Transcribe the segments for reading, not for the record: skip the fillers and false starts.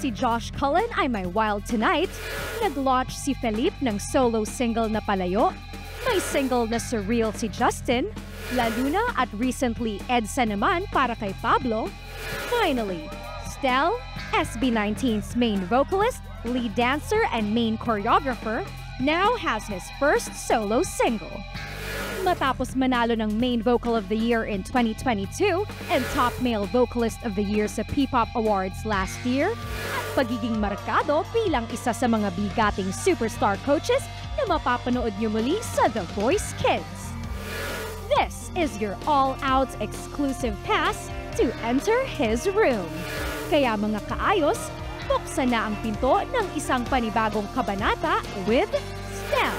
si Josh Cullen ay may Wild Tonight, nag-launch si Felipe ng solo single na Palayo, may single na Surreal si Justin, La Luna at recently EDSA naman para kay Pablo. Finally, Stel, SB19's main vocalist, lead dancer and main choreographer, now has his first solo single. Matapos manalo ng Main Vocal of the Year in 2022 and Top Male Vocalist of the Year sa P-Pop Awards last year, at pagiging markado bilang isa sa mga bigating superstar coaches na mapapanood niyo muli sa The Voice Kids. This is your all-out exclusive pass to enter his room. Kaya mga kaayos, buksan na ang pinto ng isang panibagong kabanata with Stel.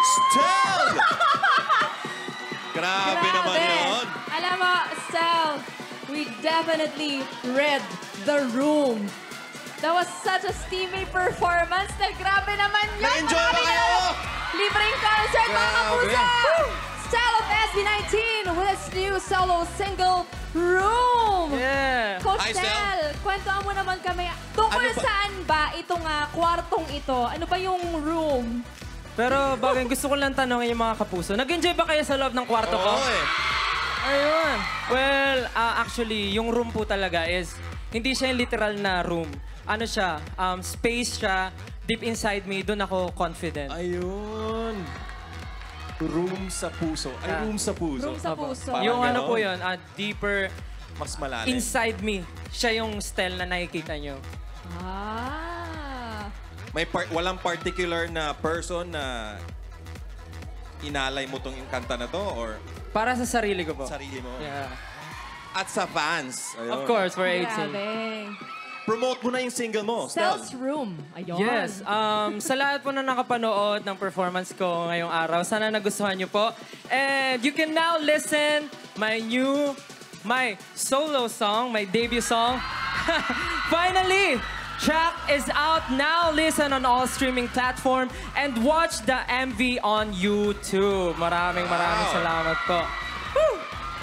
Stel! Grabe naman yun. Alam mo, Stel, we definitely read the room. That was such a steamy performance. Stel, grabe naman yun. Na-enjoy ba kayo? Libreng concert, mga kapuso! Stel of SB19 with its new solo single, Room! Yeah! Coach Hi, Stel, kwentuhan mo naman kami. Tungkol Ano ba? saan ba itong kwartong ito? Ano ba yung room? Pero bagay gusto ko lang tanongin yung mga kapuso. Nag-enjoy ba kayo sa loob ng kwarto ko? Oo eh. Ayun. Well, actually, yung room po talaga is, hindi siya yung literal na room. Ano siya, space siya, deep inside me, doon ako confident. Ayun. Room sa puso. Ay, room sa puso. Room sa puso. Parang Yung ano ganon. po yun, deeper Mas malalim. inside me. Siya yung Stel na nakikita nyo. May walang particular na person na inalay mo tong kanta na to or Para sa sarili ko po. sarili mo? Yeah. At sa fans. Ayun. Of course, for 18. Grabe. Promote mo na yung single mo, Stel. Stel's Room. Ayun. Yes. Sa lahat po na nakapanood ng performance ko ngayong araw, sana nagustuhan niyo po. And you can now listen my solo song, my debut song. Finally! Track is out now. Listen on all streaming platform and watch the MV on YouTube. Maraming salamat po.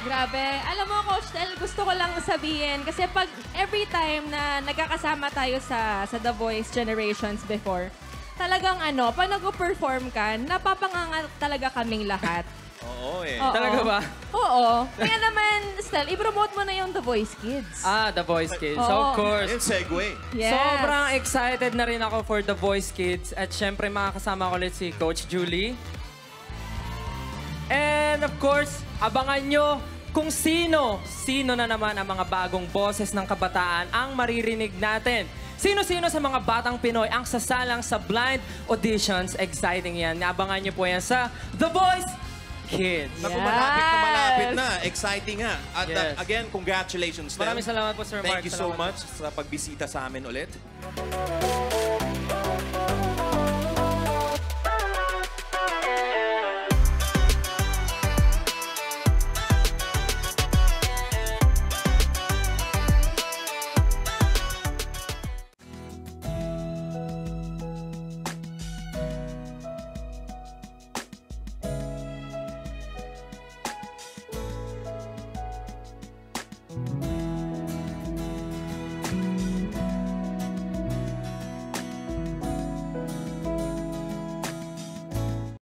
Grabe. Alam mo, Coach Stel, gusto ko lang sabihin, kasi pag every time na nagkakasama tayo sa The Voice Generations before, talagang pag nag-perform ka, napapanganga talaga kaming lahat. Oo eh. Oo. Talaga ba? Oo. Kaya naman, Stel, i-promote mo na yung The Voice Kids. The Voice Kids. Oo. Of course. Yung segue. Yes. Sobrang excited na rin ako for The Voice Kids. At syempre, makakasama ko ulit si Coach Julie. And of course, abangan nyo kung sino na naman ang mga bagong boses ng kabataan ang maririnig natin. Sino-sino sa mga batang Pinoy ang sasalang sa blind auditions. Exciting yan. Abangan nyo po yan sa The Voice Kids. Naku, malapit na. Exciting nga. At Yes. again, congratulations, Stel. Maraming salamat po, Sir Mark. Thank you so Salamat. much sa pagbisita sa amin ulit.